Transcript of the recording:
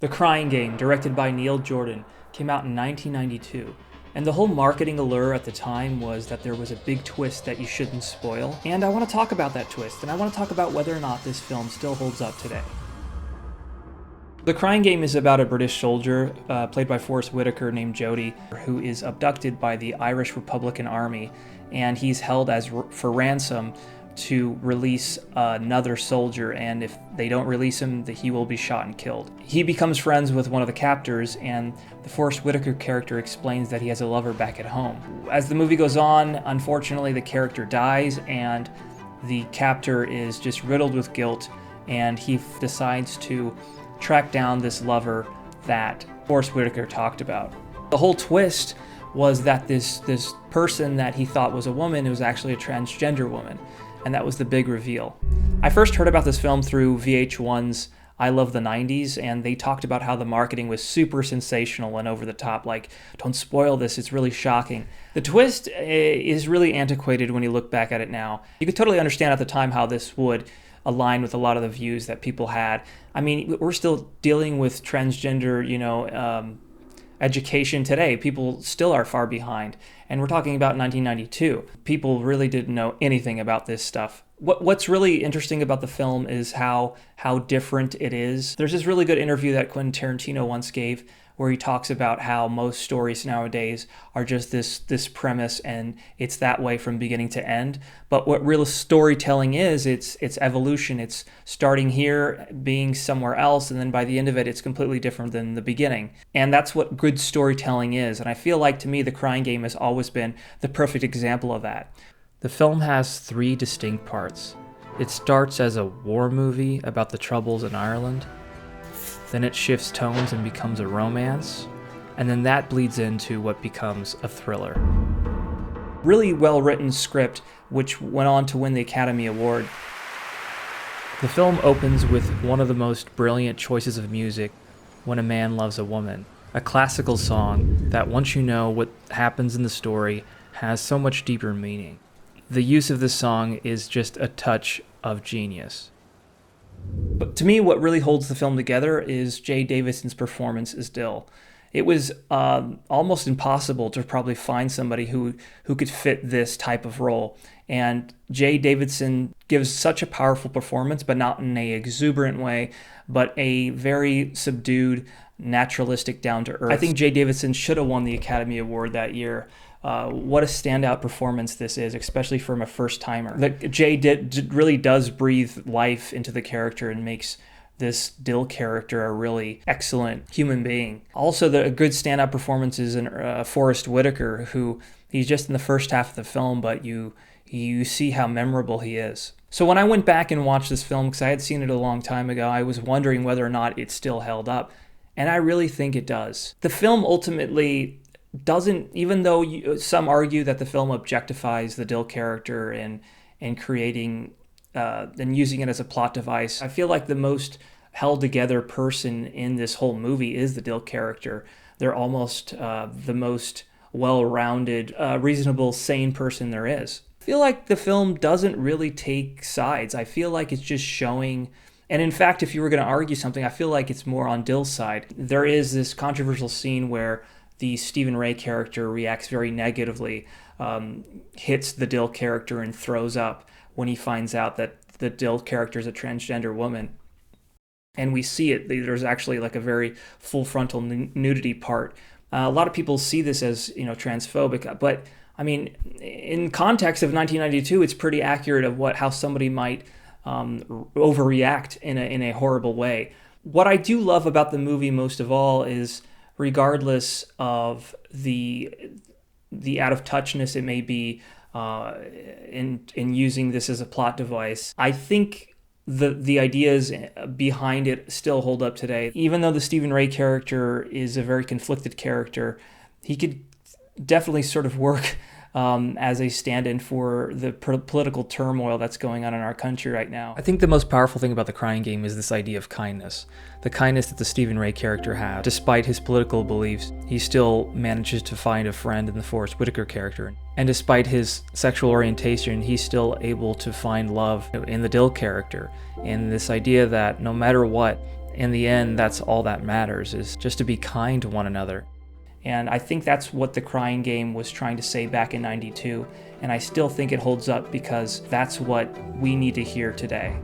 The Crying Game, directed by Neil Jordan, came out in 1992, and the whole marketing allure at the time was that there was a big twist that you shouldn't spoil, and I want to talk about that twist, and I want to talk about whether or not this film still holds up today. The Crying Game is about a British soldier, played by Forrest Whitaker, named Jody, who is abducted by the Irish Republican Army, and he's held for ransom to release another soldier, and if they don't release him, he will be shot and killed. He becomes friends with one of the captors, and the Forrest Whitaker character explains that he has a lover back at home. As the movie goes on, unfortunately, the character dies, and the captor is just riddled with guilt, and he decides to track down this lover that Forrest Whitaker talked about. The whole twist was that this person that he thought was a woman was actually a transgender woman, and that was the big reveal. I first heard about this film through VH1's I Love the 90s, and they talked about how the marketing was super sensational and over the top, like, don't spoil this, it's really shocking. The twist is really antiquated when you look back at it now. You could totally understand at the time how this would align with a lot of the views that people had. I mean, we're still dealing with transgender, education today. People still are far behind. And we're talking about 1992. People really didn't know anything about this stuff. What's really interesting about the film is how different it is. There's this really good interview that Quentin Tarantino once gave where he talks about how most stories nowadays are just this premise, and it's that way from beginning to end. But what real storytelling is, it's evolution. It's starting here, being somewhere else, and then by the end of it, it's completely different than the beginning. And that's what good storytelling is. And I feel like, to me, The Crying Game has always been the perfect example of that. The film has three distinct parts. It starts as a war movie about the Troubles in Ireland. Then it shifts tones and becomes a romance, and then that bleeds into what becomes a thriller. Really well-written script, which went on to win the Academy Award. The film opens with one of the most brilliant choices of music, When a Man Loves a Woman, a classical song that, once you know what happens in the story, has so much deeper meaning. The use of this song is just a touch of genius. But to me, what really holds the film together is Jay Davidson's performance as Dill. It was almost impossible to probably find somebody who could fit this type of role. And Jay Davidson gives such a powerful performance, but not in a exuberant way, but a very subdued, naturalistic, down-to-earth. I think Jay Davidson should have won the Academy Award that year. What a standout performance this is, especially from a first-timer. Jay really does breathe life into the character and makes this Dill character a really excellent human being. Also, a good standout performance is in Forrest Whitaker, who he's just in the first half of the film, but you see how memorable he is. So when I went back and watched this film, because I had seen it a long time ago, I was wondering whether or not it still held up, and I really think it does. The film ultimately doesn't, even though some argue that the film objectifies the Dill character and creating and using it as a plot device, I feel like the most held together person in this whole movie is the Dill character. They're almost the most well-rounded, reasonable, sane person there is. I feel like the film doesn't really take sides. I feel like it's just showing. And in fact, if you were going to argue something, I feel like it's more on Dill's side. There is this controversial scene where the Stephen Ray character reacts very negatively, hits the Dill character and throws up when he finds out that the Dill character is a transgender woman. And we see it. There's actually like a very full frontal nudity part. A lot of people see this as, transphobic, but I mean, in context of 1992, it's pretty accurate of how somebody might overreact in a horrible way. What I do love about the movie most of all is, regardless of the out of touchness it may be in using this as a plot device, I think the ideas behind it still hold up today. Even though the Stephen Ray character is a very conflicted character, he could definitely sort of work as a stand-in for the political turmoil that's going on in our country right now. I think the most powerful thing about The Crying Game is this idea of kindness. The kindness that the Stephen Ray character has. Despite his political beliefs, he still manages to find a friend in the Forrest Whitaker character. And despite his sexual orientation, he's still able to find love in the Dill character. And this idea that no matter what, In the end, that's all that matters, is just to be kind to one another. And I think that's what The Crying Game was trying to say back in '92, and I still think it holds up because that's what we need to hear today.